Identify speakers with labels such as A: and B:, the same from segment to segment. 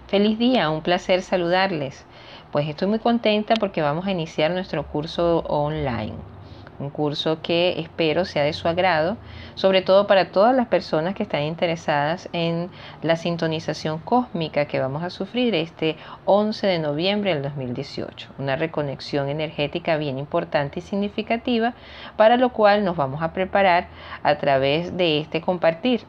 A: Feliz día, un placer saludarles. Pues estoy muy contenta porque vamos a iniciar nuestro curso online. Un curso que espero sea de su agrado, sobre todo para todas las personas que están interesadas en la sintonización cósmica que vamos a sufrir este 11 de noviembre del 2018. Una reconexión energética bien importante y significativa, para lo cual nos vamos a preparar a través de este compartir.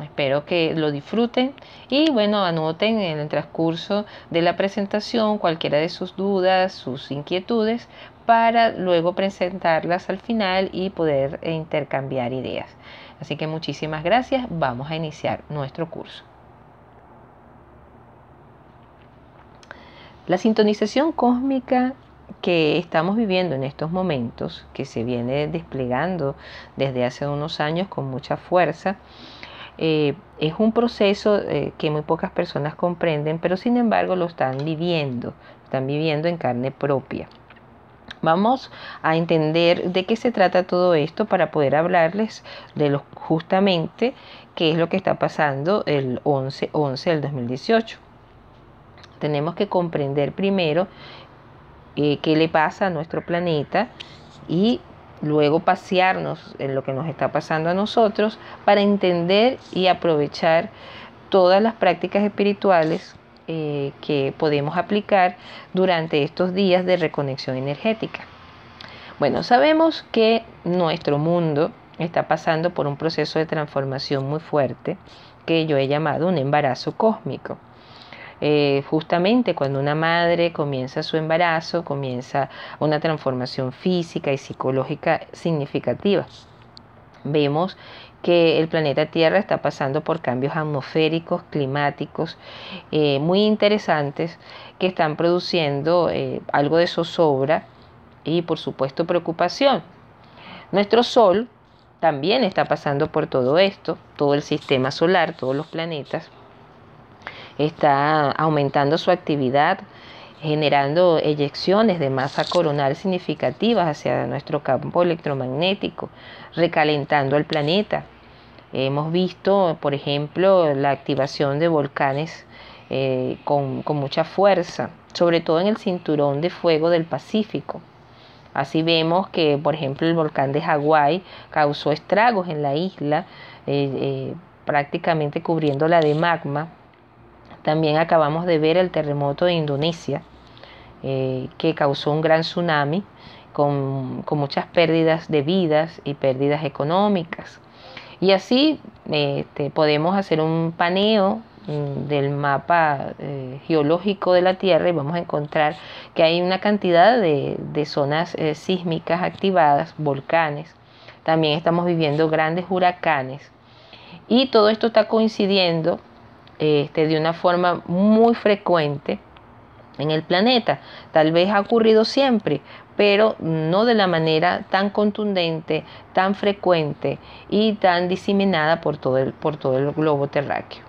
A: Espero que lo disfruten y bueno, anoten en el transcurso de la presentación cualquiera de sus dudas, sus inquietudes, para luego presentarlas al final y poder intercambiar ideas. Así que muchísimas gracias. Vamos a iniciar nuestro curso. La sintonización cósmica que estamos viviendo en estos momentos, que se viene desplegando desde hace unos años con mucha fuerza, es un proceso que muy pocas personas comprenden, pero sin embargo lo están viviendo en carne propia. Vamos a entender de qué se trata todo esto para poder hablarles de justamente qué es lo que está pasando el 11-11 del 2018. Tenemos que comprender primero qué le pasa a nuestro planeta y luego pasearnos en lo que nos está pasando a nosotros para entender y aprovechar todas las prácticas espirituales que podemos aplicar durante estos días de reconexión energética. Bueno, sabemos que nuestro mundo está pasando por un proceso de transformación muy fuerte que yo he llamado un embarazo cósmico. Justamente cuando una madre comienza su embarazo, comienza una transformación física y psicológica significativa. Vemos que el planeta Tierra está pasando por cambios atmosféricos, climáticos, muy interesantes, que están produciendo algo de zozobra y por supuesto preocupación. Nuestro Sol también está pasando por todo esto, todo el sistema solar, todos los planetas, está aumentando su actividad, generando eyecciones de masa coronal significativas hacia nuestro campo electromagnético, recalentando el planeta. Hemos visto, por ejemplo, la activación de volcanes con mucha fuerza, sobre todo en el cinturón de fuego del Pacífico. Así vemos que, por ejemplo, el volcán de Hawái causó estragos en la isla, prácticamente cubriéndola de magma. También acabamos de ver el terremoto de Indonesia, que causó un gran tsunami con muchas pérdidas de vidas y pérdidas económicas. Y así podemos hacer un paneo del mapa geológico de la Tierra y vamos a encontrar que hay una cantidad de zonas sísmicas activadas, volcanes. También estamos viviendo grandes huracanes y todo esto está coincidiendo de una forma muy frecuente en el planeta. Tal vez ha ocurrido siempre, pero no de la manera tan contundente, tan frecuente y tan diseminada por todo el globo terráqueo.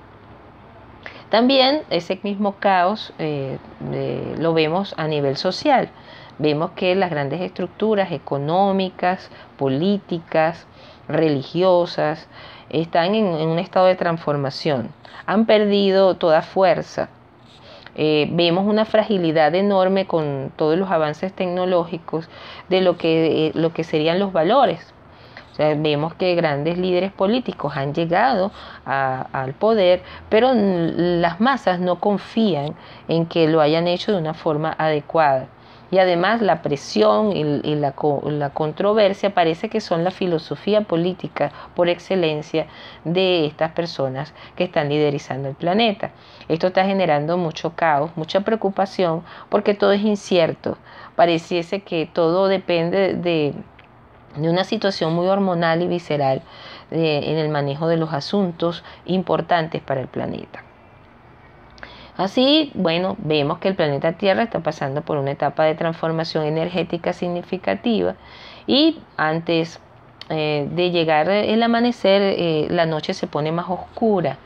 A: También ese mismo caos lo vemos a nivel social. Vemos que las grandes estructuras económicas, políticas, religiosas, están en un estado de transformación. Han perdido toda fuerza. Vemos una fragilidad enorme con todos los avances tecnológicos de lo que serían los valores. O sea, vemos que grandes líderes políticos han llegado al poder, pero las masas no confían en que lo hayan hecho de una forma adecuada. Y además la presión y la controversia parece que son la filosofía política por excelencia de estas personas que están liderizando el planeta. Esto está generando mucho caos, mucha preocupación, porque todo es incierto. Pareciese que todo depende de una situación muy hormonal y visceral en el manejo de los asuntos importantes para el planeta. Así, bueno, vemos que el planeta Tierra está pasando por una etapa de transformación energética significativa y antes de llegar el amanecer, la noche se pone más oscura.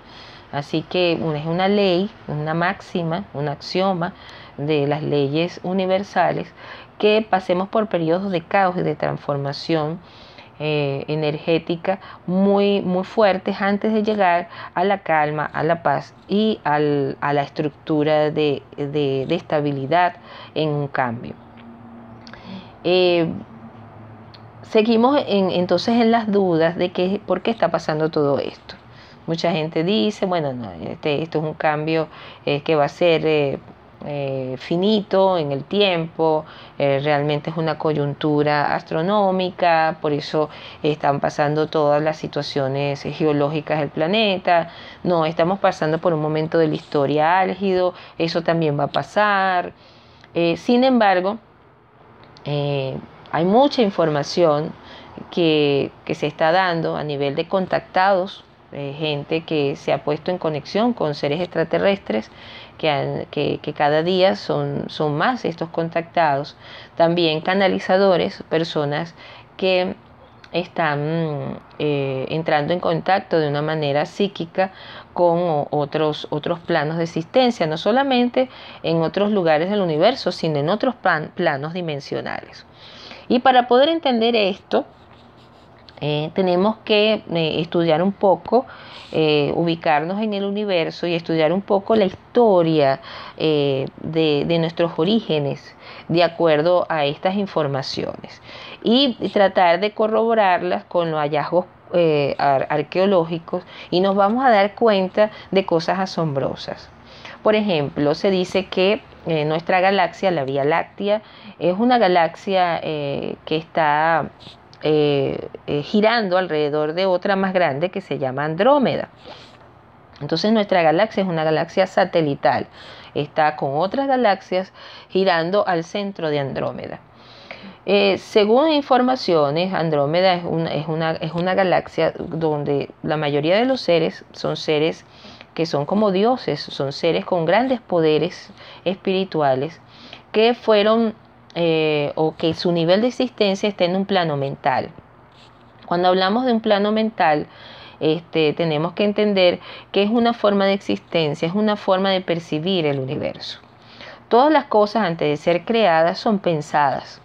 A: Así que es una ley, una máxima, un axioma de las leyes universales que pasemos por periodos de caos y de transformación energética muy, muy fuertes antes de llegar a la calma, a la paz y a la estructura de estabilidad en un cambio. Seguimos entonces en las dudas de por qué está pasando todo esto. Mucha gente dice, bueno, no, esto es un cambio que va a ser finito en el tiempo, realmente es una coyuntura astronómica, por eso están pasando todas las situaciones geológicas del planeta, no, estamos pasando por un momento de la historia álgido, eso también va a pasar. Sin embargo, hay mucha información que se está dando a nivel de contactados, gente que se ha puesto en conexión con seres extraterrestres, que cada día son más estos contactados. También canalizadores, personas que están entrando en contacto de una manera psíquica con otros planos de existencia, no solamente en otros lugares del universo, sino en otros planos dimensionales. Y para poder entender esto, tenemos que estudiar un poco, ubicarnos en el universo y estudiar un poco la historia de nuestros orígenes de acuerdo a estas informaciones y tratar de corroborarlas con los hallazgos arqueológicos, y nos vamos a dar cuenta de cosas asombrosas. Por ejemplo, se dice que nuestra galaxia, la Vía Láctea, es una galaxia que está girando alrededor de otra más grande que se llama Andrómeda. Entonces nuestra galaxia es una galaxia satelital, está con otras galaxias girando al centro de Andrómeda. Según informaciones, Andrómeda es una galaxia donde la mayoría de los seres son seres que son como dioses, son seres con grandes poderes espirituales que fueron o que su nivel de existencia está en un plano mental. Cuando hablamos de un plano mental, tenemos que entender que es una forma de existencia, es una forma de percibir el universo. Todas las cosas antes de ser creadas son pensadas.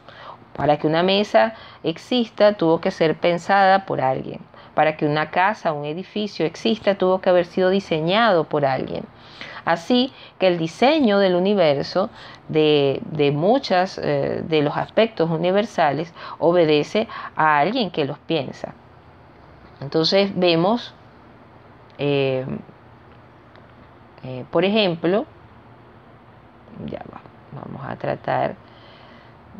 A: Para que una mesa exista, tuvo que ser pensada por alguien. Para que una casa, un edificio exista, tuvo que haber sido diseñado por alguien. Así que el diseño del universo, de muchos de los aspectos universales, obedece a alguien que los piensa. Entonces vemos, por ejemplo, vamos a tratar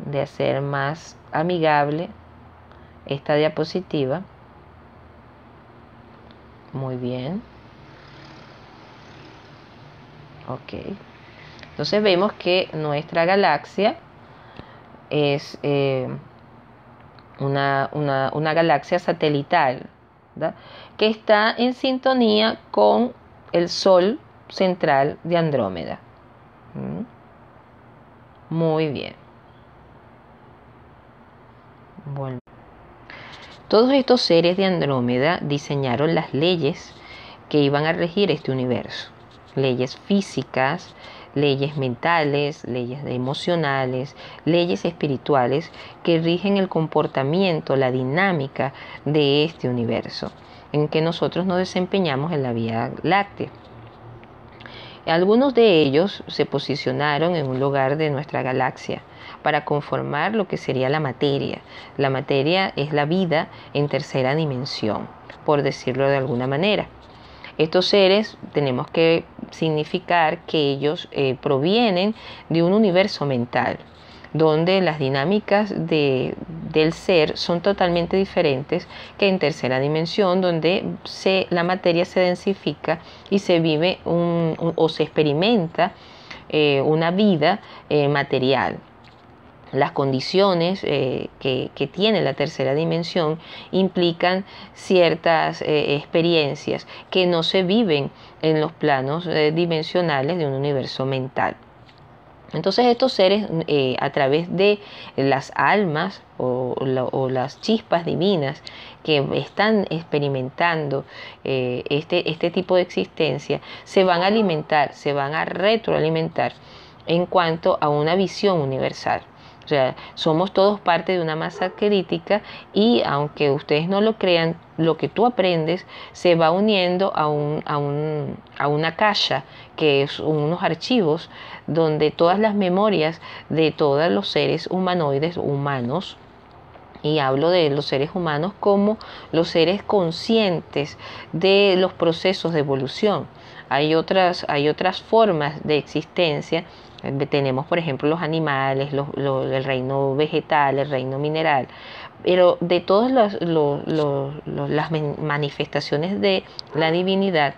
A: de hacer más amigable esta diapositiva. Muy bien. Ok. Entonces vemos que nuestra galaxia es una galaxia satelital, ¿verdad?, que está en sintonía con el Sol central de Andrómeda. Muy bien. Bueno. Todos estos seres de Andrómeda diseñaron las leyes que iban a regir este universo. Leyes físicas, leyes mentales, leyes emocionales, leyes espirituales que rigen el comportamiento, la dinámica de este universo en que nosotros nos desempeñamos en la Vía Láctea. Algunos de ellos se posicionaron en un lugar de nuestra galaxia para conformar lo que sería la materia. La materia es la vida en tercera dimensión, por decirlo de alguna manera. Estos seres tenemos que significar que ellos provienen de un universo mental, donde las dinámicas del ser son totalmente diferentes que en tercera dimensión, donde la materia se densifica y se vive o se experimenta una vida material. Las condiciones que tiene la tercera dimensión implican ciertas experiencias que no se viven en los planos dimensionales de un universo mental. Entonces estos seres a través de las almas o las chispas divinas que están experimentando este tipo de existencia, se van a alimentar, se van a retroalimentar en cuanto a una visión universal. O sea, somos todos parte de una masa crítica y aunque ustedes no lo crean, lo que tú aprendes se va uniendo a una caja, que es unos archivos donde todas las memorias de todos los seres humanoides, humanos, y hablo de los seres humanos como los seres conscientes de los procesos de evolución. Hay otras formas de existencia. Tenemos, por ejemplo, los animales, el reino vegetal, el reino mineral. Pero de todas las manifestaciones de la divinidad,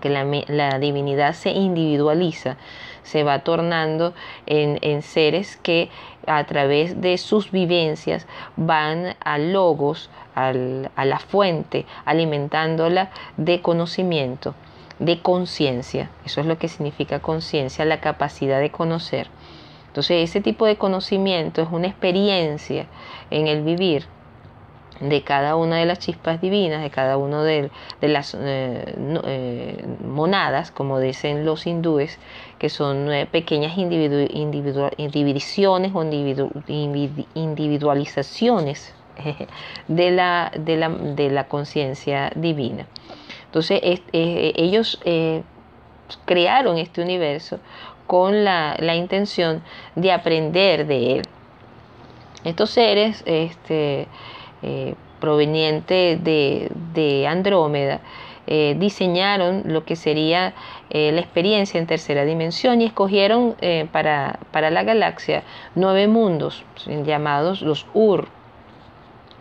A: que la divinidad se individualiza, se va tornando en seres que a través de sus vivencias van al logos, a la fuente, alimentándola de conocimiento, de conciencia. Eso es lo que significa conciencia, la capacidad de conocer. Entonces, ese tipo de conocimiento es una experiencia en el vivir de cada una de las chispas divinas, de cada una de las monadas, como dicen los hindúes, que son pequeñas divisiones o individualizaciones de la conciencia divina. Entonces, ellos crearon este universo con la intención de aprender de él. Estos seres provenientes de Andrómeda diseñaron lo que sería la experiencia en tercera dimensión y escogieron para la galaxia 9 mundos llamados los Ur,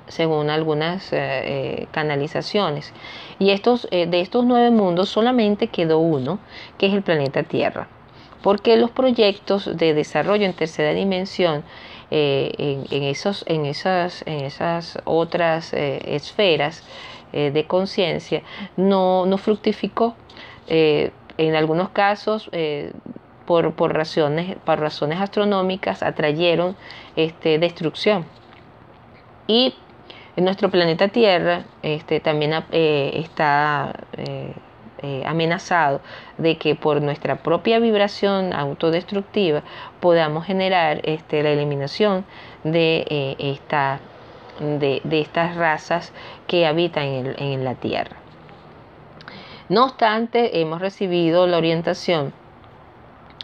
A: según algunas canalizaciones. Y de estos 9 mundos solamente quedó uno, que es el planeta Tierra, porque los proyectos de desarrollo en tercera dimensión en esas otras esferas de conciencia no fructificó. En algunos casos, por razones astronómicas, atrayeron destrucción. Y en nuestro planeta Tierra también está amenazado de que por nuestra propia vibración autodestructiva podamos generar la eliminación de estas razas que habitan en la Tierra. No obstante, hemos recibido la orientación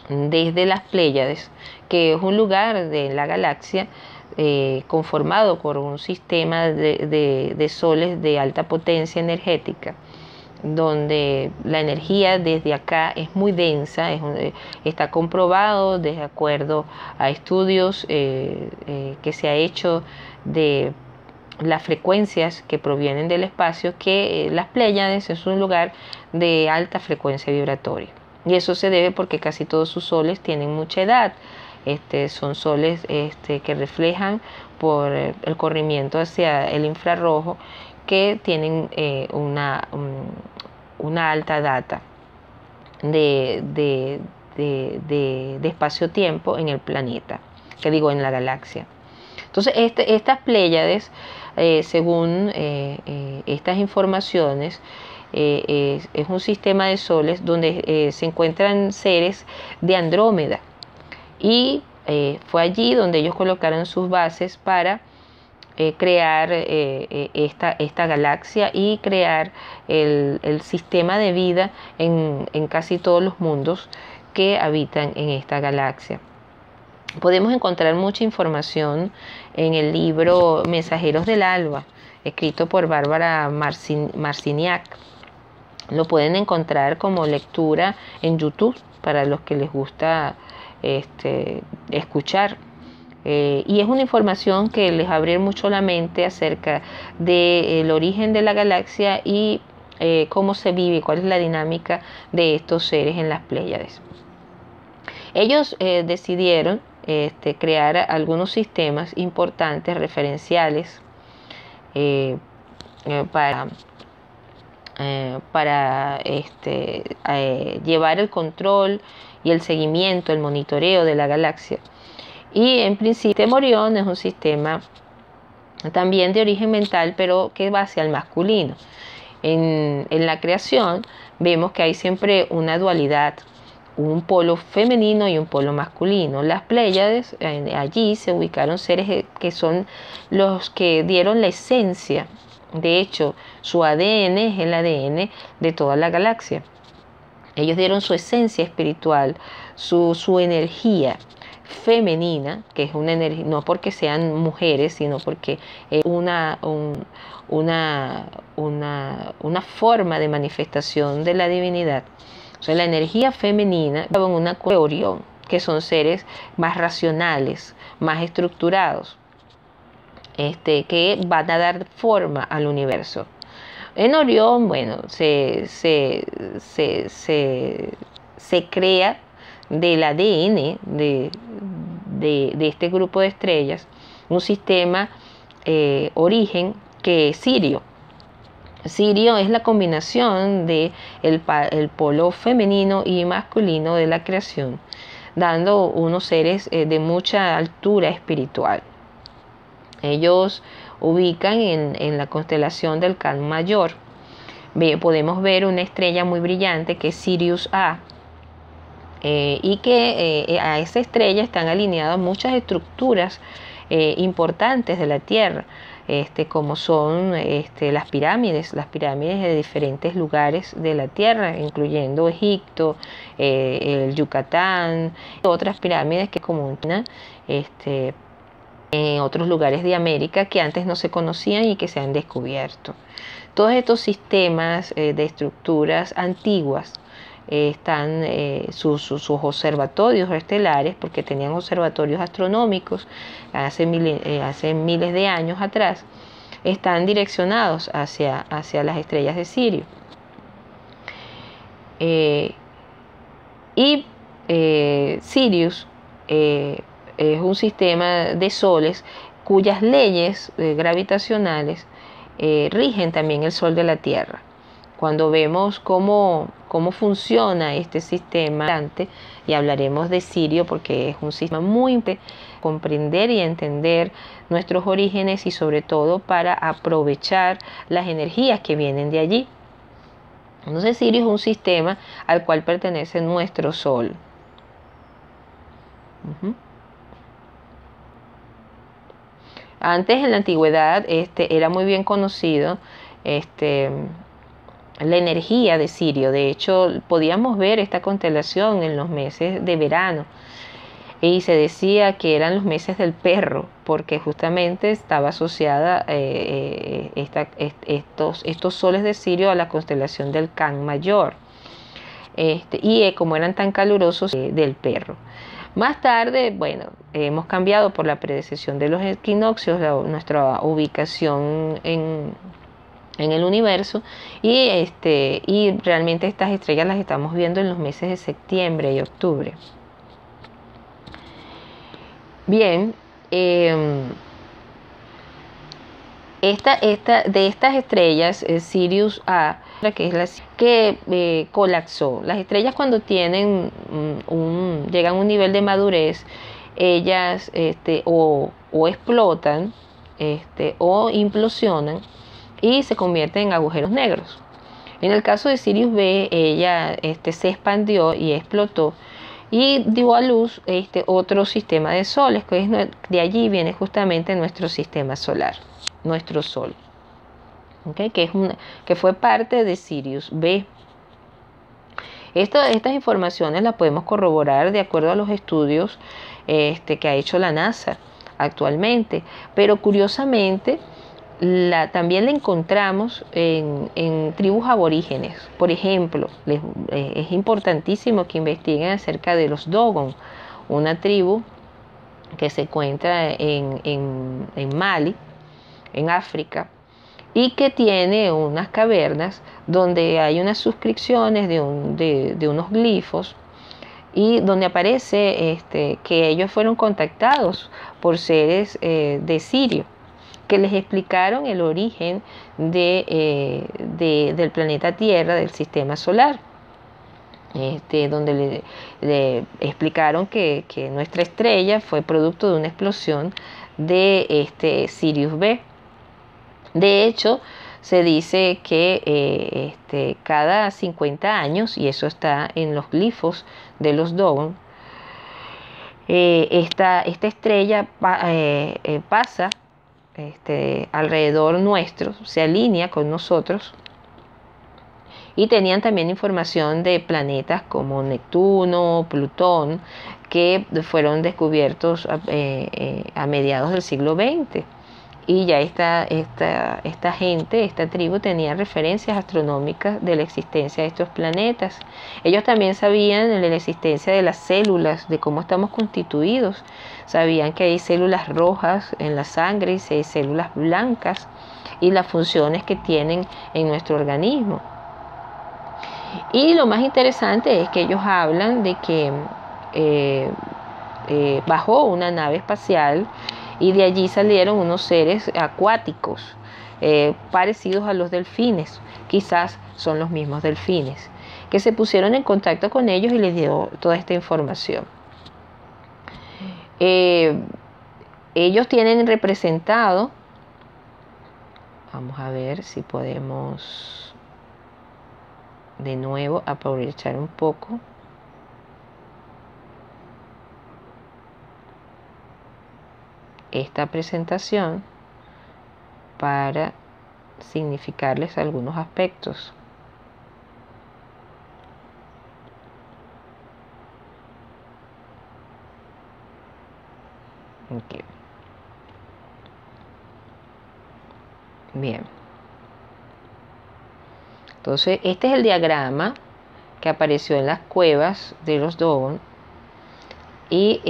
A: desde las Pléyades, que es un lugar de la galaxia conformado por un sistema de soles de alta potencia energética, donde la energía desde acá es muy densa. Está comprobado de acuerdo a estudios que se ha hecho de las frecuencias que provienen del espacio, que las Pléyades es un lugar de alta frecuencia vibratoria, y eso se debe porque casi todos sus soles tienen mucha edad. Son soles que reflejan por el corrimiento hacia el infrarrojo, que tienen una alta data de espacio-tiempo en el planeta, en la galaxia. Entonces, estas Pléyades, según estas informaciones, es un sistema de soles donde se encuentran seres de Andrómeda, y fue allí donde ellos colocaron sus bases para crear esta galaxia y crear el sistema de vida en casi todos los mundos que habitan en esta galaxia. Podemos encontrar mucha información en el libro Mensajeros del Alba, escrito por Bárbara Marciniak. Lo pueden encontrar como lectura en YouTube para los que les gusta escuchar. Y es una información que les abre mucho la mente acerca del origen de la galaxia y cómo se vive, cuál es la dinámica de estos seres en las Pléyades. Ellos decidieron crear algunos sistemas importantes, referenciales, para llevar el control y el seguimiento, el monitoreo de la galaxia. Y en principio Orión es un sistema también de origen mental, pero que va hacia el masculino. En la creación vemos que hay siempre una dualidad, un polo femenino y un polo masculino. Las Pléyades, allí se ubicaron seres que son los que dieron la esencia. De hecho, su ADN es el ADN de toda la galaxia. Ellos dieron su esencia espiritual, su energía femenina, que es una energía, no porque sean mujeres, sino porque es una forma de manifestación de la divinidad. O sea, la energía femenina en una de Orión, que son seres más racionales, más estructurados, que van a dar forma al universo. En Orión, bueno, se crea del ADN de este grupo de estrellas un sistema origen que es Sirio. Sirio es la combinación de el polo femenino y masculino de la creación, dando unos seres de mucha altura espiritual. Ellos ubican en la constelación del Can Mayor. Podemos ver una estrella muy brillante que es Sirius A, y que a esa estrella están alineadas muchas estructuras importantes de la Tierra, como son las pirámides de diferentes lugares de la Tierra, incluyendo Egipto, el Yucatán, otras pirámides que como en otros lugares de América que antes no se conocían y que se han descubierto. Todos estos sistemas de estructuras antiguas están sus observatorios estelares, porque tenían observatorios astronómicos hace miles de años atrás, están direccionados hacia las estrellas de Sirio. Sirius es un sistema de soles cuyas leyes gravitacionales rigen también el Sol de la Tierra. Cuando vemos cómo funciona este sistema, y hablaremos de Sirio porque es un sistema muy importante para comprender y entender nuestros orígenes y sobre todo para aprovechar las energías que vienen de allí. Entonces Sirio es un sistema al cual pertenece nuestro Sol. Antes, en la antigüedad, era muy bien conocido la energía de Sirio. De hecho, podíamos ver esta constelación en los meses de verano y se decía que eran los meses del perro, porque justamente estaba asociada estos soles de Sirio a la constelación del Can Mayor, y como eran tan calurosos, del perro. Más tarde, bueno, hemos cambiado por la predecesión de los equinoccios nuestra ubicación en el universo, y realmente estas estrellas las estamos viendo en los meses de septiembre y octubre. Bien, de estas estrellas, Sirius A, que es la que colapsó. Las estrellas, cuando llegan a un nivel de madurez, ellas o explotan o implosionan y se convierten en agujeros negros. En el caso de Sirius B, ella se expandió y explotó y dio a luz otro sistema de soles, que de allí viene justamente nuestro sistema solar, nuestro Sol, ¿okay? Que fue parte de Sirius B. Estas informaciones las podemos corroborar de acuerdo a los estudios que ha hecho la NASA actualmente, pero curiosamente también la encontramos en tribus aborígenes. Por ejemplo, es importantísimo que investiguen acerca de los Dogon, una tribu que se encuentra en Mali, en África, y que tiene unas cavernas donde hay unas suscripciones de unos glifos, y donde aparece que ellos fueron contactados por seres de Sirio, que les explicaron el origen del planeta Tierra, del sistema solar, donde le explicaron que nuestra estrella fue producto de una explosión de Sirius B. De hecho, se dice que cada 50 años, y eso está en los glifos de los Dogon, esta estrella pasa alrededor nuestro, se alinea con nosotros, y tenían también información de planetas como Neptuno, Plutón, que fueron descubiertos a mediados del siglo XX. Y ya esta gente, esta tribu, tenía referencias astronómicas de la existencia de estos planetas. Ellos también sabían de la existencia de las células, de cómo estamos constituidos. Sabían que hay células rojas en la sangre y hay células blancas, y las funciones que tienen en nuestro organismo. Y lo más interesante es que ellos hablan de que bajó una nave espacial, y de allí salieron unos seres acuáticos parecidos a los delfines, quizás son los mismos delfines, que se pusieron en contacto con ellos y les dio toda esta información. Ellos tienen representado, vamos a ver si podemos de nuevo aprovechar un poco. Esta presentación para significarles algunos aspectos. Okay. Bien. Entonces, este es el diagrama que apareció en las cuevas de los Dogon, y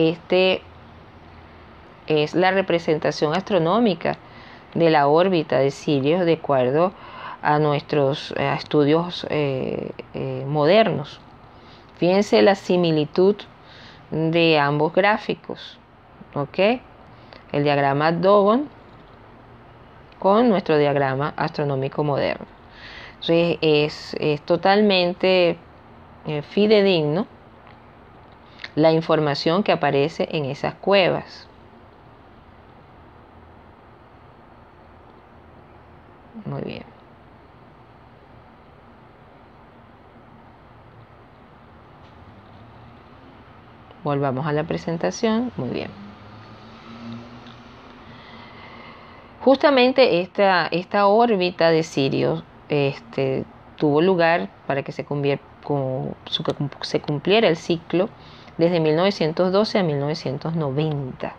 A: es la representación astronómica de la órbita de Sirio de acuerdo a nuestros estudios modernos. Fíjense la similitud de ambos gráficos, ¿ok? El diagrama Dogon con nuestro diagrama astronómico moderno. Entonces es totalmente fidedigno la información que aparece en esas cuevas. Muy bien. Volvamos a la presentación. Muy bien. Justamente esta órbita de Sirio tuvo lugar para que se cumpliera el ciclo desde 1912 a 1990.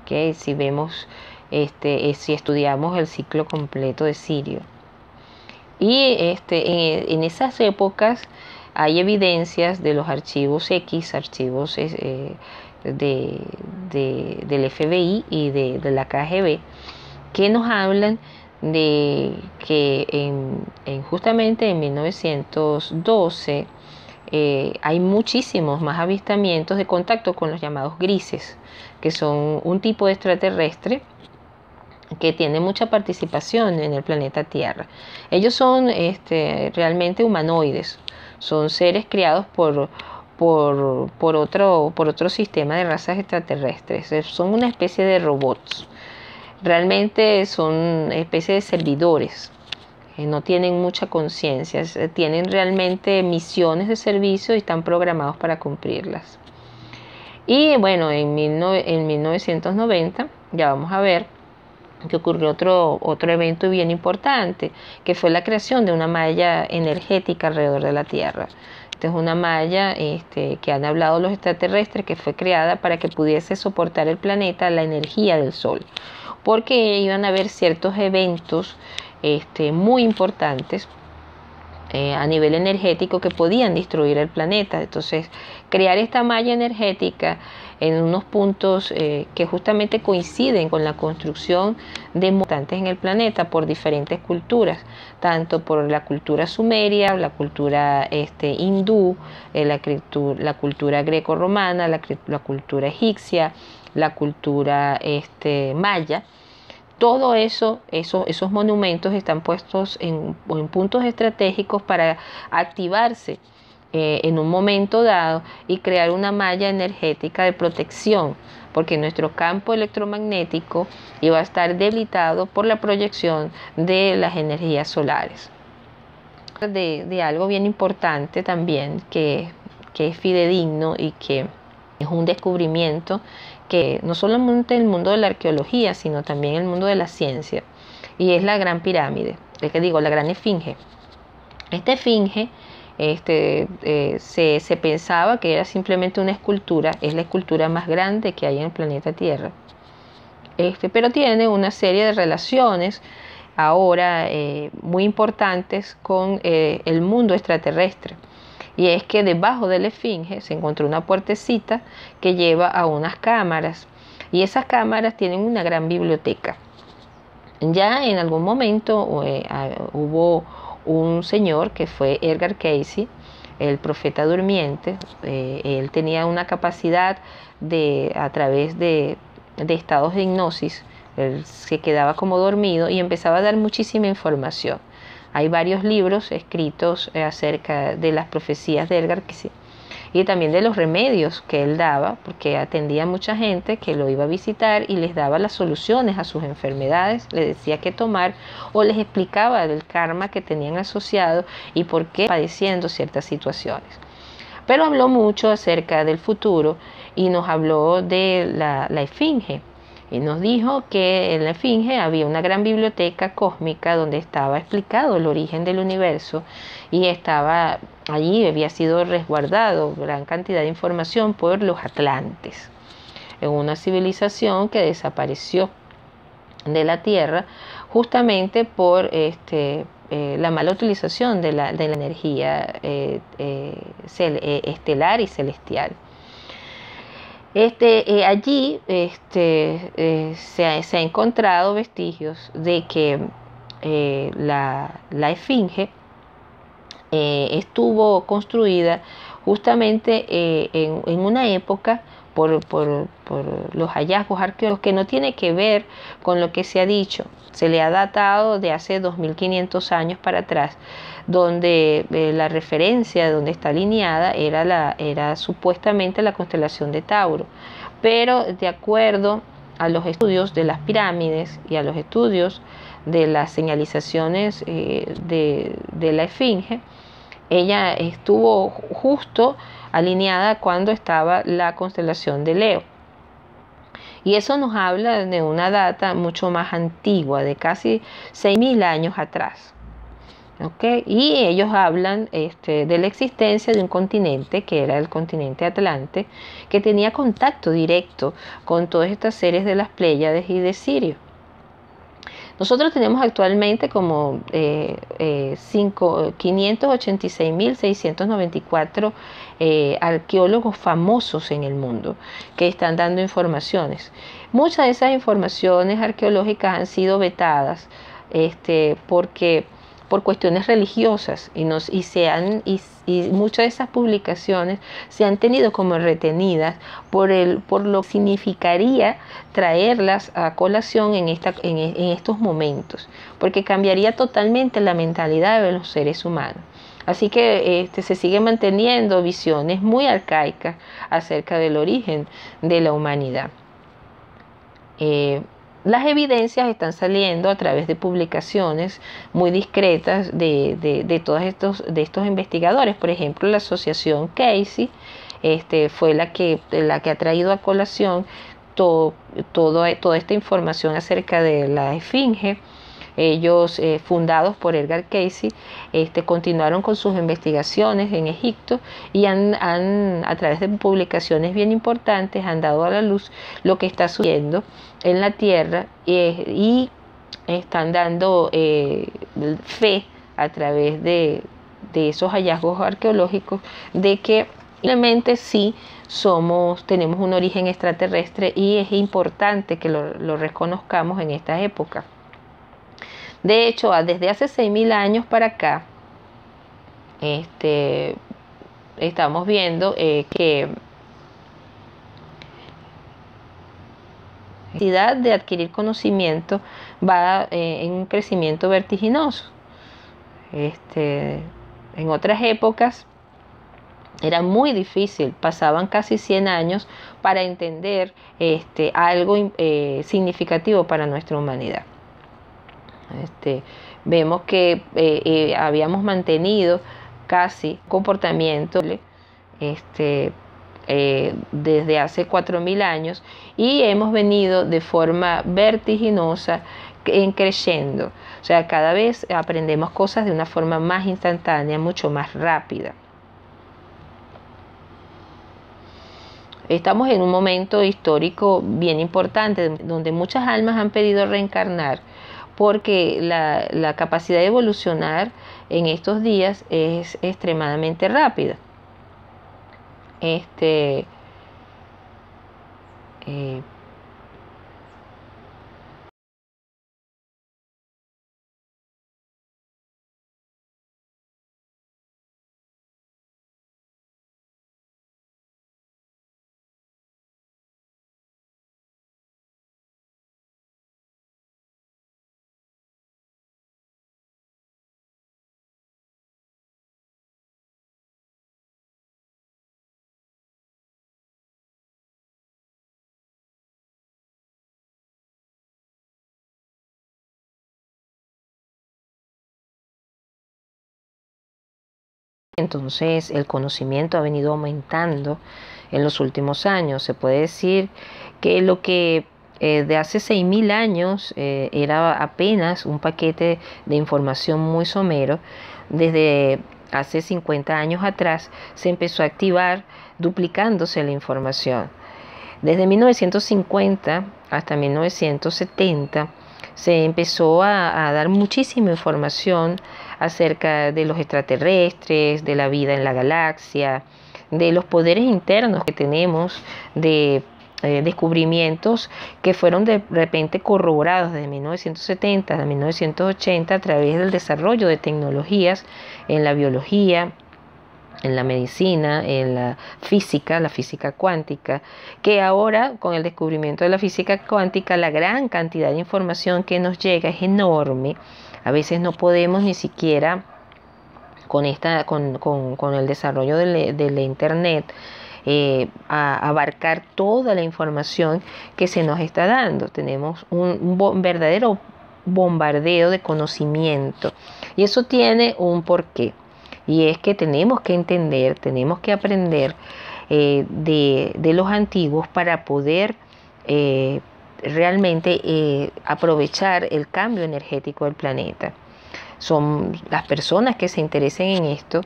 A: ¿Okay? Si vemos, si estudiamos el ciclo completo de Sirio. Y en esas épocas hay evidencias de los archivos X, archivos del FBI y de la KGB, que nos hablan de que justamente en 1912 hay muchísimos más avistamientos de contacto con los llamados grises, que son un tipo de extraterrestre que tiene mucha participación en el planeta Tierra. Ellos son realmente humanoides, son seres criados por otro sistema de razas extraterrestres, son una especie de robots. Realmente son especie de servidores, no tienen mucha conciencia, tienen realmente misiones de servicio y están programados para cumplirlas. Y bueno, en 1990 ya vamos a ver que ocurrió otro evento bien importante, que fue la creación de una malla energética alrededor de la Tierra. Esta es una malla que han hablado los extraterrestres, que fue creada para que pudiese soportar el planeta la energía del Sol, porque iban a haber ciertos eventos muy importantes a nivel energético que podían destruir el planeta. Entonces, crear esta malla energética en unos puntos que justamente coinciden con la construcción de importantes en el planeta por diferentes culturas, tanto por la cultura sumeria, la cultura hindú, la cultura greco-romana, la cultura egipcia, la cultura maya. Todo eso, esos monumentos están puestos en puntos estratégicos para activarse en un momento dado y crear una malla energética de protección, porque nuestro campo electromagnético iba a estar debilitado por la proyección de las energías solares. De algo bien importante también que es fidedigno y que es un descubrimiento que no solamente en el mundo de la arqueología, sino también en el mundo de la ciencia, y es la Gran Pirámide, la Gran Esfinge. Esta esfinge se pensaba que era simplemente una escultura, es la escultura más grande que hay en el planeta Tierra, pero tiene una serie de relaciones ahora muy importantes con el mundo extraterrestre. Y es que debajo de la esfinge se encontró una puertecita que lleva a unas cámaras, y esas cámaras tienen una gran biblioteca. Ya en algún momento hubo un señor que fue Edgar Cayce, el profeta durmiente. Él tenía una capacidad a través de estados de hipnosis, él se quedaba como dormido y empezaba a dar muchísima información. Hay varios libros escritos acerca de las profecías de Edgar Cayce y también de los remedios que él daba, porque atendía a mucha gente que lo iba a visitar y les daba las soluciones a sus enfermedades, les decía qué tomar o les explicaba del karma que tenían asociado y por qué padeciendo ciertas situaciones. Pero habló mucho acerca del futuro y nos habló de la esfinge. Y nos dijo que en la esfinge había una gran biblioteca cósmica donde estaba explicado el origen del universo, y allí había sido resguardado gran cantidad de información por los atlantes, en una civilización que desapareció de la Tierra justamente por la mala utilización de la energía estelar y celestial. Allí se ha encontrado vestigios de que la esfinge estuvo construida justamente en una época por los hallazgos arqueológicos que no tiene que ver con lo que se ha dicho. Se le ha datado de hace 2500 años para atrás, donde la referencia donde está alineada era supuestamente la constelación de Tauro, pero de acuerdo a los estudios de las pirámides y a los estudios de las señalizaciones de la esfinge, ella estuvo justo alineada cuando estaba la constelación de Leo. Y eso nos habla de una data mucho más antigua, de casi 6000 años atrás. ¿Okay? Y ellos hablan de la existencia de un continente, que era el continente Atlante, que tenía contacto directo con todas estas series de las Pléyades y de Sirio. Nosotros tenemos actualmente como 586.694 arqueólogos famosos en el mundo que están dando informaciones. Muchas de esas informaciones arqueológicas han sido vetadas porque por cuestiones religiosas y muchas de esas publicaciones se han tenido como retenidas por lo que significaría traerlas a colación en estos momentos, porque cambiaría totalmente la mentalidad de los seres humanos. Así que se siguen manteniendo visiones muy arcaicas acerca del origen de la humanidad. Las evidencias están saliendo a través de publicaciones muy discretas de todos estos investigadores. Por ejemplo, la asociación Cayce fue la que ha traído a colación toda esta información acerca de la esfinge. Ellos, fundados por Edgar Cayce, continuaron con sus investigaciones en Egipto y a través de publicaciones bien importantes han dado a la luz lo que está sucediendo en la Tierra y están dando fe a través de esos hallazgos arqueológicos de que realmente sí tenemos un origen extraterrestre, y es importante que lo reconozcamos en esta época. De hecho, desde hace 6000 años para acá, estamos viendo que la necesidad de adquirir conocimiento va en un crecimiento vertiginoso. En otras épocas Era muy difícil, pasaban casi 100 años para entender algo significativo para nuestra humanidad. Vemos que habíamos mantenido casi comportamiento desde hace 4.000 años y hemos venido de forma vertiginosa creciendo. O sea, cada vez aprendemos cosas de una forma más instantánea, mucho más rápida. Estamos en un momento histórico bien importante donde muchas almas han pedido reencarnar porque la capacidad de evolucionar en estos días es extremadamente rápida. Entonces el conocimiento ha venido aumentando en los últimos años. Se puede decir que lo que de hace 6.000 años era apenas un paquete de información muy somero, desde hace 50 años atrás se empezó a activar duplicándose la información. Desde 1950 hasta 1970 se empezó a dar muchísima información acerca de los extraterrestres, de la vida en la galaxia, de los poderes internos que tenemos, de descubrimientos que fueron de repente corroborados desde 1970 a 1980 a través del desarrollo de tecnologías en la biología, en la medicina, en la física cuántica, que ahora con el descubrimiento de la física cuántica la gran cantidad de información que nos llega es enorme. A veces no podemos ni siquiera con el desarrollo de la internet abarcar toda la información que se nos está dando. Tenemos un verdadero bombardeo de conocimiento y eso tiene un porqué. Y es que tenemos que entender, tenemos que aprender de los antiguos para poder realmente aprovechar el cambio energético del planeta. Son las personas que se interesen en esto,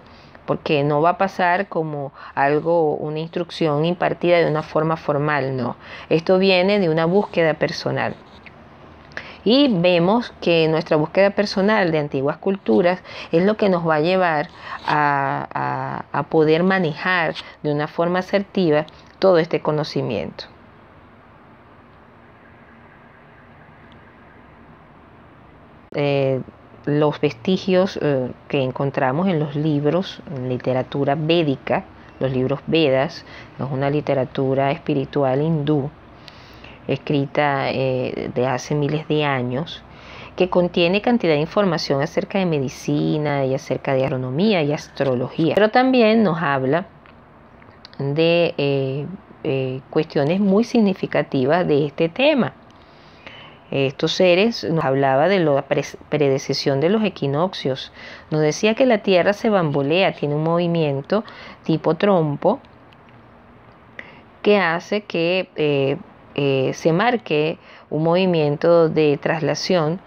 A: porque no va a pasar como una instrucción impartida de una forma formal, no. Esto viene de una búsqueda personal. Y vemos que nuestra búsqueda personal de antiguas culturas es lo que nos va a llevar a poder manejar de una forma asertiva todo este conocimiento. Los vestigios que encontramos en los libros, en literatura védica, los libros Vedas, es una literatura espiritual hindú, escrita de hace miles de años, que contiene cantidad de información acerca de medicina y acerca de astronomía y astrología. Pero también nos habla de cuestiones muy significativas de este tema. Estos seres nos hablaba de la predecesión de los equinoccios. Nos decía que la Tierra se bambolea, tiene un movimiento tipo trompo que hace que se marque un movimiento de traslación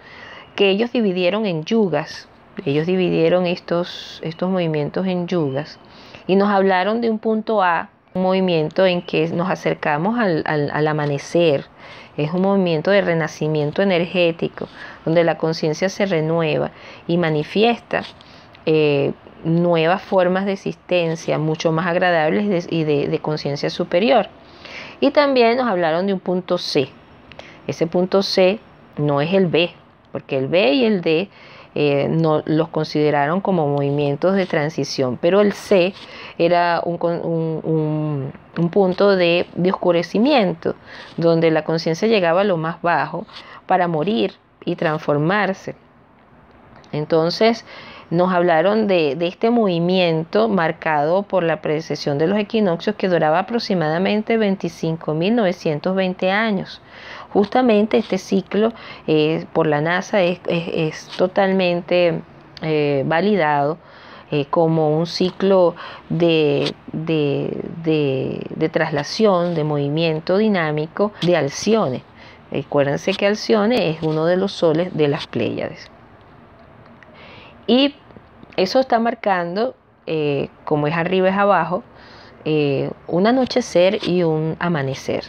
A: que ellos dividieron en yugas. Ellos dividieron estos movimientos en yugas y nos hablaron de un punto A, un movimiento en que nos acercamos al amanecer. Es un movimiento de renacimiento energético donde la conciencia se renueva y manifiesta nuevas formas de existencia mucho más agradables y de conciencia superior. Y también nos hablaron de un punto C. Ese punto C no es el B, porque el B y el D no los consideraron como movimientos de transición, pero el C era un punto de oscurecimiento, donde la conciencia llegaba a lo más bajo para morir y transformarse. Entonces, nos hablaron de este movimiento marcado por la precesión de los equinoccios que duraba aproximadamente 25.920 años. Justamente este ciclo por la NASA es totalmente validado como un ciclo de traslación, de movimiento dinámico de Alcione. Acuérdense que Alcione es uno de los soles de las Pléyades. Y eso está marcando, como es arriba es abajo, un anochecer y un amanecer.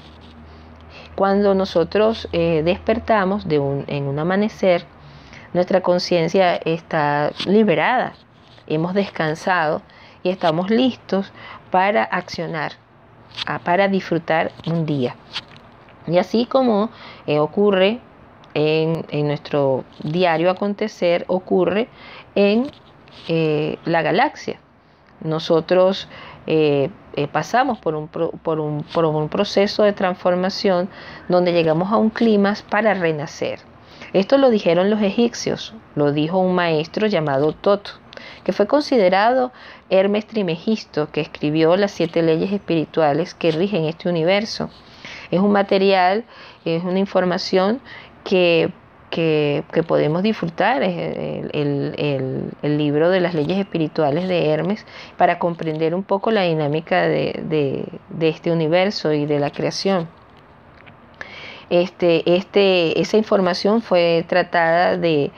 A: Cuando nosotros despertamos en un amanecer, nuestra conciencia está liberada, hemos descansado y estamos listos para accionar, para disfrutar un día. Y así como ocurre en nuestro diario acontecer, ocurre en la galaxia. Nosotros pasamos por un proceso de transformación donde llegamos a un clima para renacer. Esto lo dijeron los egipcios, lo dijo un maestro llamado Tot, que fue considerado Hermes Trismegisto, que escribió las 7 leyes espirituales que rigen este universo. Es un material, es una información que podemos disfrutar, el libro de las leyes espirituales de Hermes, para comprender un poco la dinámica de este universo y de la creación. Esa información fue tratada de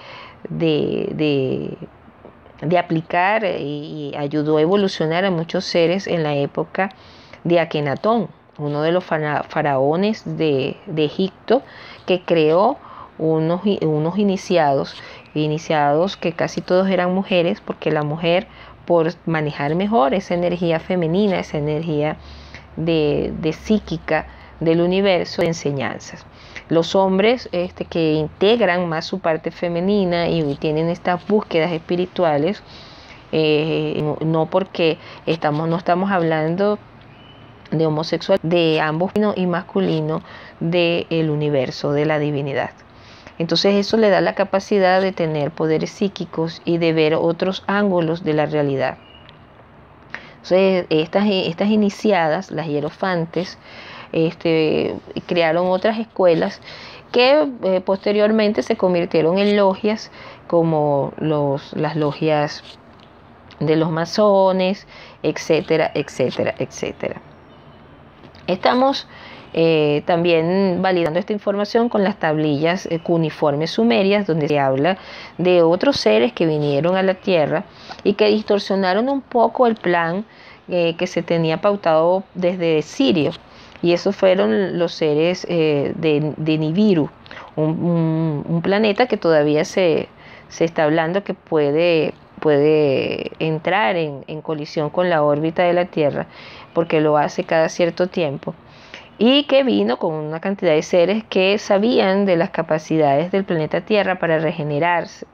A: aplicar y ayudó a evolucionar a muchos seres en la época de Akenatón, uno de los faraones de Egipto, que creó unos iniciados que casi todos eran mujeres, porque la mujer, por manejar mejor esa energía femenina, esa energía de psíquica del universo, de enseñanzas. Los hombres que integran más su parte femenina y tienen estas búsquedas espirituales, no porque no estamos hablando de homosexual, de ambos y masculino del universo, de la divinidad. Entonces eso le da la capacidad de tener poderes psíquicos y de ver otros ángulos de la realidad. Entonces estas iniciadas, las hierofantes, crearon otras escuelas que posteriormente se convirtieron en logias, como las logias de los masones, etcétera, etcétera, etcétera. Estamos también validando esta información con las tablillas cuneiformes sumerias, donde se habla de otros seres que vinieron a la Tierra y que distorsionaron un poco el plan que se tenía pautado desde Sirio. Y esos fueron los seres de Nibiru, un planeta que todavía se está hablando que puede entrar en colisión con la órbita de la Tierra, porque lo hace cada cierto tiempo, y que vino con una cantidad de seres que sabían de las capacidades del planeta Tierra para regenerarse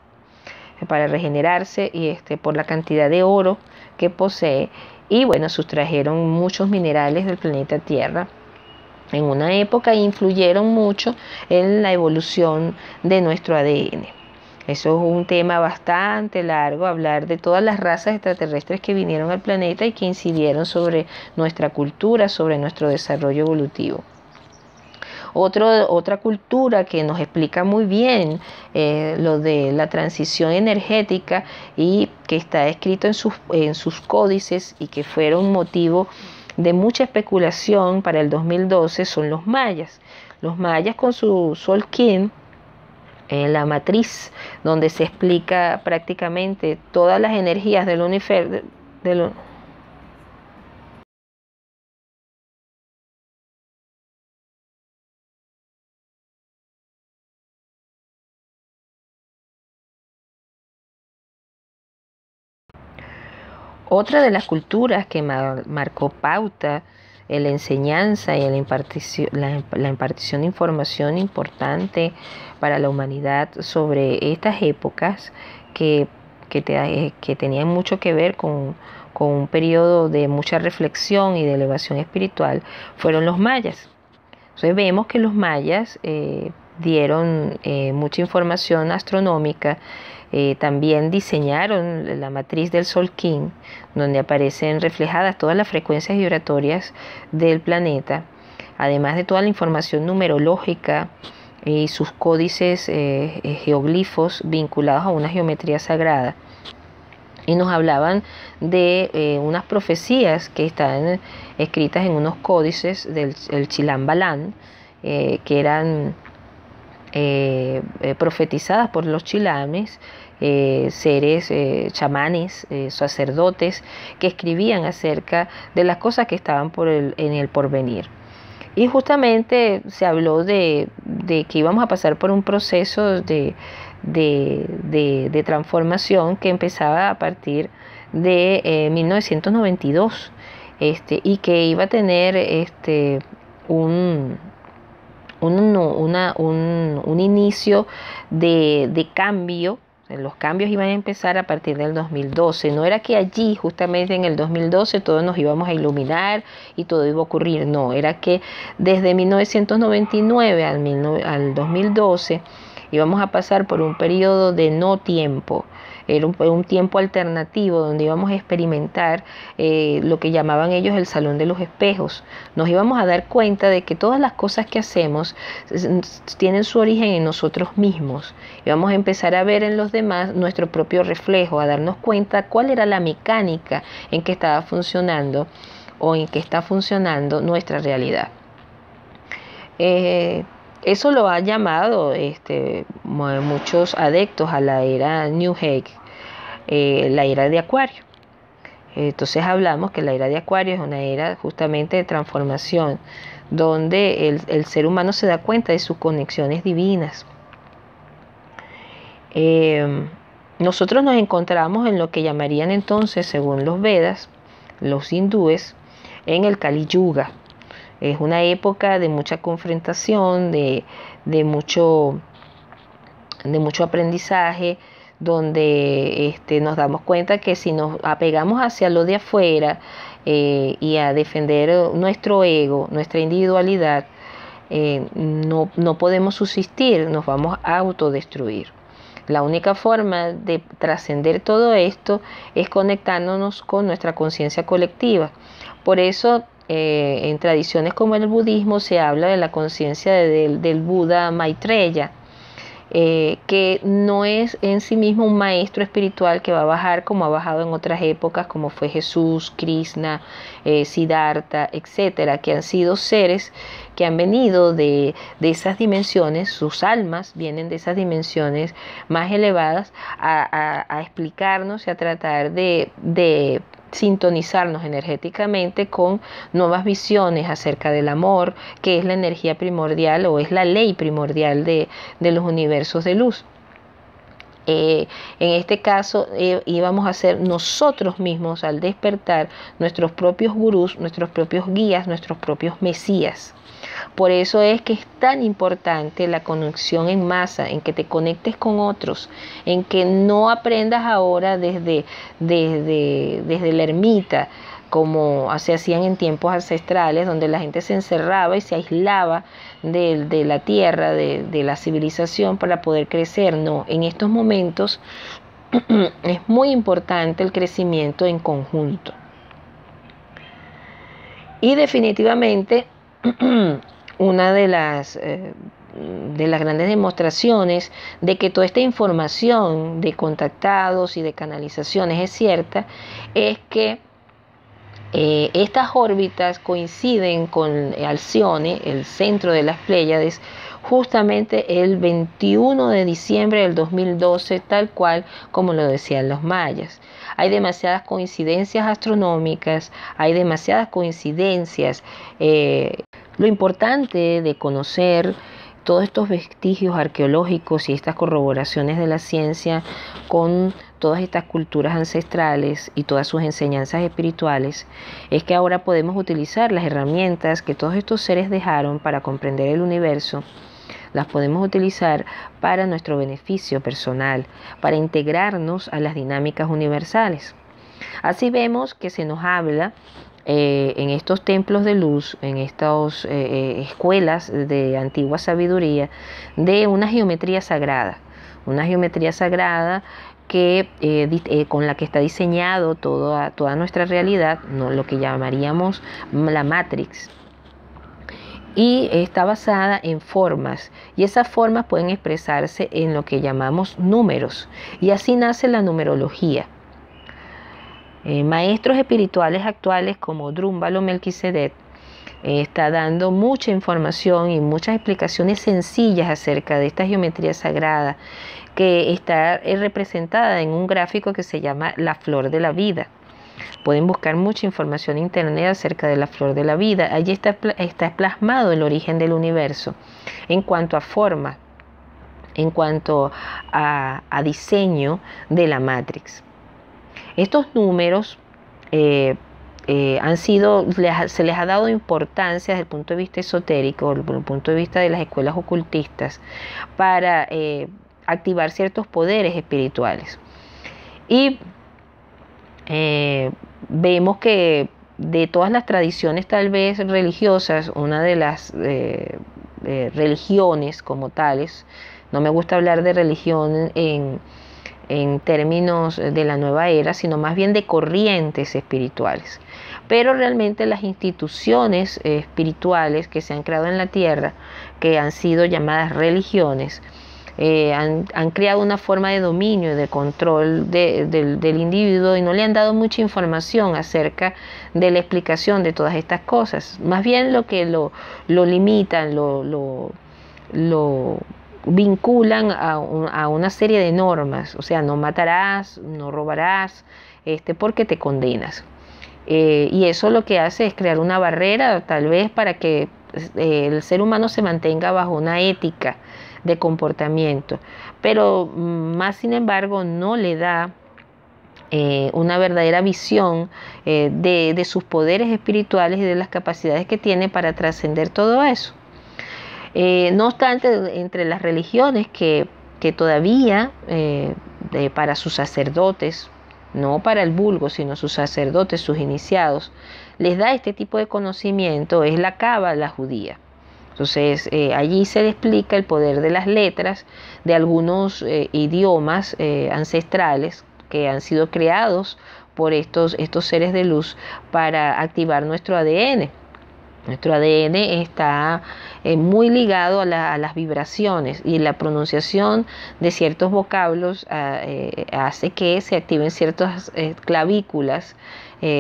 A: y por la cantidad de oro que posee, y bueno, sustrajeron muchos minerales del planeta Tierra en una época e influyeron mucho en la evolución de nuestro ADN. Eso es un tema bastante largo, hablar de todas las razas extraterrestres que vinieron al planeta y que incidieron sobre nuestra cultura, sobre nuestro desarrollo evolutivo. Otra cultura que nos explica muy bien lo de la transición energética y que está escrito en sus códices y que fueron motivo de mucha especulación para el 2012 son los mayas. Los mayas con su Solkin, la matriz, donde se explica prácticamente todas las energías del universo. Otra de las culturas que marcó pauta en la enseñanza y en la impartición de información importante para la humanidad sobre estas épocas que tenían mucho que ver con un periodo de mucha reflexión y de elevación espiritual, fueron los mayas. Entonces vemos que los mayas dieron mucha información astronómica. También diseñaron la matriz del Solkin, donde aparecen reflejadas todas las frecuencias vibratorias del planeta, además de toda la información numerológica y sus códices geoglifos vinculados a una geometría sagrada. Y nos hablaban de unas profecías que están escritas en unos códices del Chilam Balam, que eran profetizadas por los chilames, seres chamanes, sacerdotes, que escribían acerca de las cosas que estaban en el porvenir. Y justamente se habló de que íbamos a pasar por un proceso de transformación que empezaba a partir de 1992, y que iba a tener un inicio de cambio. Los cambios iban a empezar a partir del 2012. No era que allí, justamente en el 2012, todos nos íbamos a iluminar y todo iba a ocurrir. No, era que desde 1999 al 2012 íbamos a pasar por un periodo de no tiempo. Era un tiempo alternativo donde íbamos a experimentar lo que llamaban ellos el Salón de los Espejos. Nos íbamos a dar cuenta de que todas las cosas que hacemos tienen su origen en nosotros mismos. Y vamos a empezar a ver en los demás nuestro propio reflejo, a darnos cuenta cuál era la mecánica en que estaba funcionando o en que está funcionando nuestra realidad. Eso lo han llamado muchos adeptos a la era New Age, la era de Acuario. Entonces hablamos que la era de Acuario es una era justamente de transformación, donde el ser humano se da cuenta de sus conexiones divinas. Nosotros nos encontramos en lo que llamarían entonces, según los Vedas, los hindúes, en el Kali Yuga. Es una época de mucha confrontación, de mucho aprendizaje, donde nos damos cuenta que si nos apegamos hacia lo de afuera y a defender nuestro ego, nuestra individualidad, no podemos subsistir, nos vamos a autodestruir. La única forma de trascender todo esto es conectándonos con nuestra conciencia colectiva. Por eso, en tradiciones como el budismo se habla de la conciencia del Buda Maitreya, que no es en sí mismo un maestro espiritual que va a bajar como ha bajado en otras épocas, como fue Jesús, Krishna, Siddhartha, etcétera, que han sido seres que han venido de esas dimensiones, sus almas vienen de esas dimensiones más elevadas a explicarnos y a tratar de sintonizarnos energéticamente con nuevas visiones acerca del amor, que es la energía primordial o es la ley primordial de los universos de luz. En este caso íbamos a ser nosotros mismos al despertar nuestros propios gurús, nuestros propios guías, nuestros propios mesías. Por eso es que es tan importante la conexión en masa, en que te conectes con otros, en que no aprendas ahora desde la ermita, como se hacían en tiempos ancestrales, donde la gente se encerraba y se aislaba de la tierra, de la civilización para poder crecer. No, en estos momentos es muy importante el crecimiento en conjunto. Y definitivamente una de las grandes demostraciones de que toda esta información de contactados y de canalizaciones es cierta es que estas órbitas coinciden con Alcione, el centro de las Pléyades, justamente el 21 de diciembre del 2012, tal cual como lo decían los mayas. Hay demasiadas coincidencias astronómicas, hay demasiadas coincidencias. Lo importante de conocer todos estos vestigios arqueológicos y estas corroboraciones de la ciencia con todas estas culturas ancestrales y todas sus enseñanzas espirituales es que ahora podemos utilizar las herramientas que todos estos seres dejaron para comprender el universo. Las podemos utilizar para nuestro beneficio personal, para integrarnos a las dinámicas universales. Así vemos que se nos habla en estos templos de luz, en estas escuelas de antigua sabiduría, de una geometría sagrada con la que está diseñado toda nuestra realidad, ¿no? Lo que llamaríamos la Matrix. Y está basada en formas, y esas formas pueden expresarse en lo que llamamos números, y así nace la numerología. Maestros espirituales actuales como Drúmbalo Melquisedec está dando mucha información y muchas explicaciones sencillas acerca de esta geometría sagrada, que está representada en un gráfico que se llama la flor de la vida. Pueden buscar mucha información en internet acerca de la flor de la vida. Allí está plasmado el origen del universo en cuanto a forma, en cuanto a diseño de la Matrix. Estos números se les ha dado importancia desde el punto de vista esotérico, desde el punto de vista de las escuelas ocultistas, para activar ciertos poderes espirituales. Y vemos que de todas las tradiciones tal vez religiosas, una de las religiones como tales, no me gusta hablar de religión en términos de la nueva era, sino más bien de corrientes espirituales. Pero realmente las instituciones espirituales que se han creado en la tierra, que han sido llamadas religiones, han creado una forma de dominio y de control del individuo, y no le han dado mucha información acerca de la explicación de todas estas cosas. Más bien lo que lo limitan, lo vinculan a una serie de normas. O sea, no matarás, no robarás, porque te condenas. Y eso lo que hace es crear una barrera, tal vez, para que el ser humano se mantenga bajo una ética de comportamiento, pero más sin embargo no le da una verdadera visión de sus poderes espirituales y de las capacidades que tiene para trascender todo eso. No obstante, entre las religiones que todavía para sus sacerdotes, no para el vulgo, sino sus sacerdotes, sus iniciados, les da este tipo de conocimiento, es la cábala judía. Entonces, allí se le explica el poder de las letras, de algunos idiomas ancestrales que han sido creados por estos seres de luz para activar nuestro ADN. Nuestro ADN está muy ligado a las vibraciones, y la pronunciación de ciertos vocablos hace que se activen ciertas clavículas,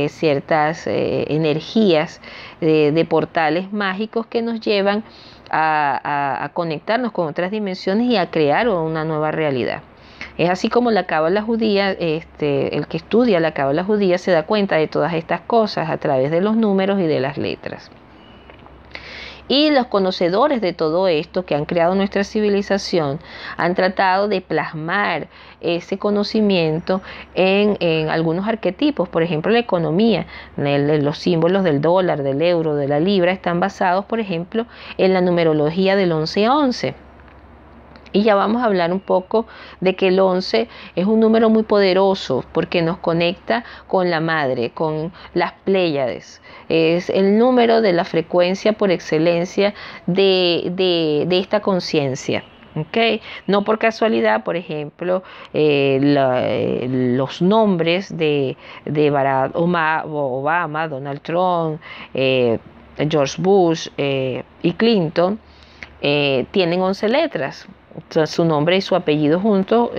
A: ciertas energías de portales mágicos que nos llevan a conectarnos con otras dimensiones y a crear una nueva realidad. Es así como la cábala judía, el que estudia la cábala judía se da cuenta de todas estas cosas a través de los números y de las letras. Y los conocedores de todo esto que han creado nuestra civilización han tratado de plasmar ese conocimiento en algunos arquetipos. Por ejemplo, la economía, los símbolos del dólar, del euro, de la libra están basados, por ejemplo, en la numerología del 11-11. Y ya vamos a hablar un poco de que el 11 es un número muy poderoso porque nos conecta con la madre, con las Pléyades. Es el número de la frecuencia por excelencia de esta conciencia. ¿Okay? No por casualidad, por ejemplo, los nombres de Barack Obama, Donald Trump, George Bush y Clinton tienen 11 letras. Su nombre y su apellido juntos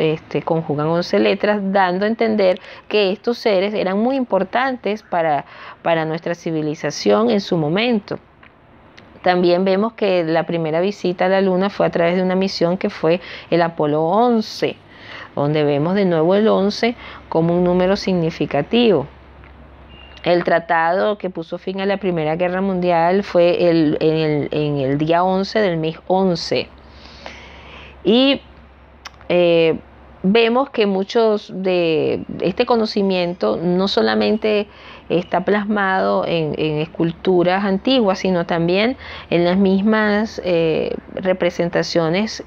A: conjugan 11 letras, dando a entender que estos seres eran muy importantes para nuestra civilización en su momento. También vemos que la primera visita a la Luna fue a través de una misión que fue el Apolo 11, donde vemos de nuevo el 11 como un número significativo. El tratado que puso fin a la Primera Guerra Mundial fue en el día 11 del mes 11. Y vemos que muchos de este conocimiento no solamente está plasmado en esculturas antiguas, sino también en las mismas representaciones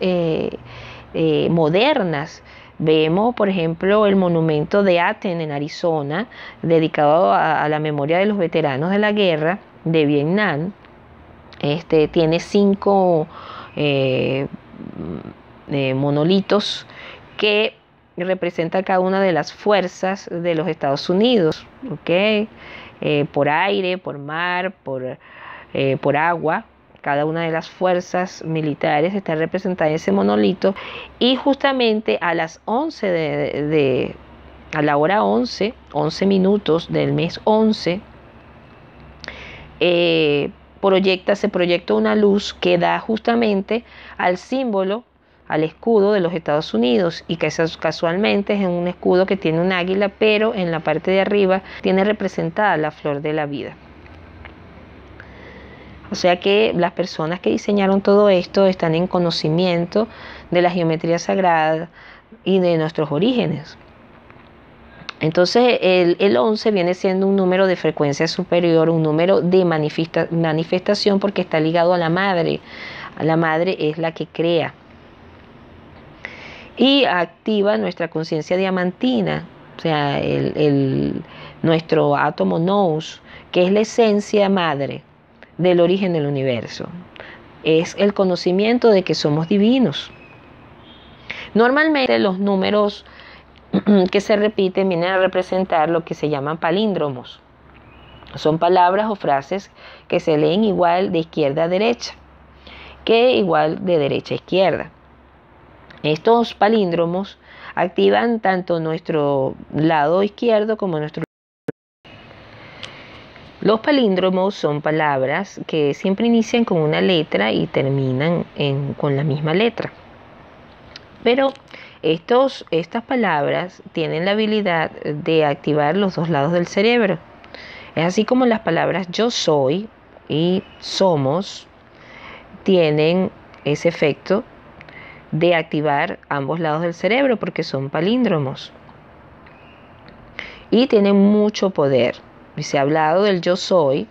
A: modernas Vemos, por ejemplo, el monumento de Aten en Arizona, dedicado a la memoria de los veteranos de la guerra de Vietnam. Tiene 5 monolitos que representa cada una de las fuerzas de los Estados Unidos, ¿okay? Por aire, por mar, por agua. Cada una de las fuerzas militares está representada en ese monolito, y justamente a las 11 a la hora 11 minutos del mes 11, se proyecta una luz que da justamente al símbolo, al escudo de los Estados Unidos, y que casualmente es un escudo que tiene un águila, pero en la parte de arriba tiene representada la flor de la vida. O sea que las personas que diseñaron todo esto están en conocimiento de la geometría sagrada y de nuestros orígenes. Entonces el 11 viene siendo un número de frecuencia superior, un número de manifestación, porque está ligado a la madre. La madre es la que crea y activa nuestra conciencia diamantina, o sea, nuestro átomo nous, que es la esencia madre del origen del universo. Es el conocimiento de que somos divinos. Normalmente los números que se repiten vienen a representar lo que se llaman palíndromos. Son palabras o frases que se leen igual de izquierda a derecha que igual de derecha a izquierda. Estos palíndromos activan tanto nuestro lado izquierdo como nuestro. Los palíndromos son palabras que siempre inician con una letra y terminan con la misma letra. Pero estas palabras tienen la habilidad de activar los dos lados del cerebro. Es así como las palabras yo soy y somos tienen ese efecto de activar ambos lados del cerebro, porque son palíndromos y tienen mucho poder. Y se ha hablado del yo soy,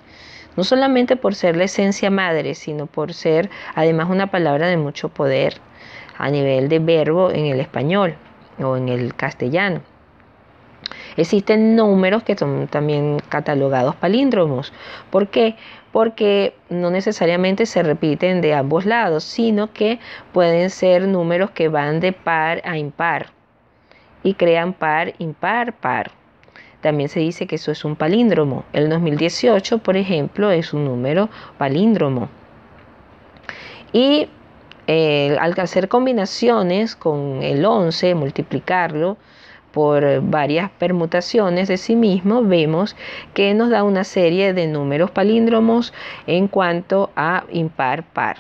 A: no solamente por ser la esencia madre, sino por ser además una palabra de mucho poder a nivel de verbo en el español o en el castellano. Existen números que son también catalogados palíndromos. ¿Por qué? Porque no necesariamente se repiten de ambos lados, sino que pueden ser números que van de par a impar y crean par, impar, par. También se dice que eso es un palíndromo. El 2018, por ejemplo, es un número palíndromo. Y al hacer combinaciones con el 11, multiplicarlo por varias permutaciones de sí mismo, vemos que nos da una serie de números palíndromos en cuanto a impar, par.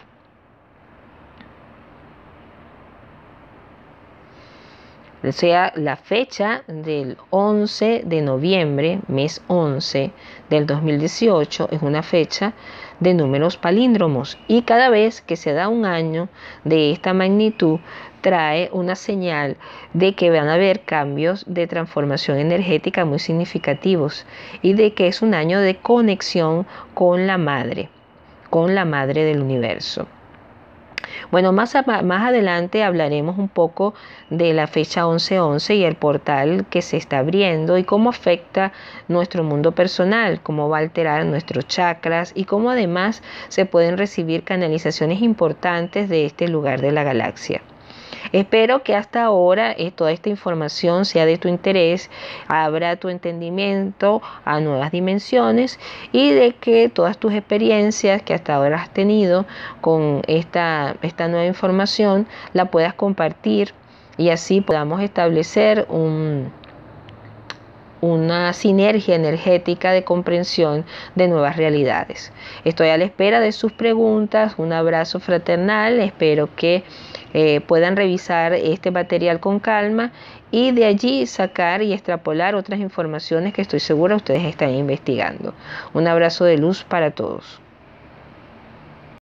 A: O sea, la fecha del 11 de noviembre, mes 11 del 2018, es una fecha de números palíndromos, y cada vez que se da un año de esta magnitud trae una señal de que van a haber cambios de transformación energética muy significativos, y de que es un año de conexión con la madre del universo. Bueno, más adelante hablaremos un poco de la fecha 1111 y el portal que se está abriendo y cómo afecta nuestro mundo personal, cómo va a alterar nuestros chakras y cómo además se pueden recibir canalizaciones importantes de este lugar de la galaxia. Espero que hasta ahora toda esta información sea de tu interés, abra tu entendimiento a nuevas dimensiones, y de que todas tus experiencias que hasta ahora has tenido con esta nueva información la puedas compartir, y así podamos establecer una sinergia energética de comprensión de nuevas realidades. Estoy a la espera de sus preguntas. Un abrazo fraternal. Espero que puedan revisar este material con calma y de allí sacar y extrapolar otras informaciones que estoy segura ustedes están investigando. Un abrazo de luz para todos.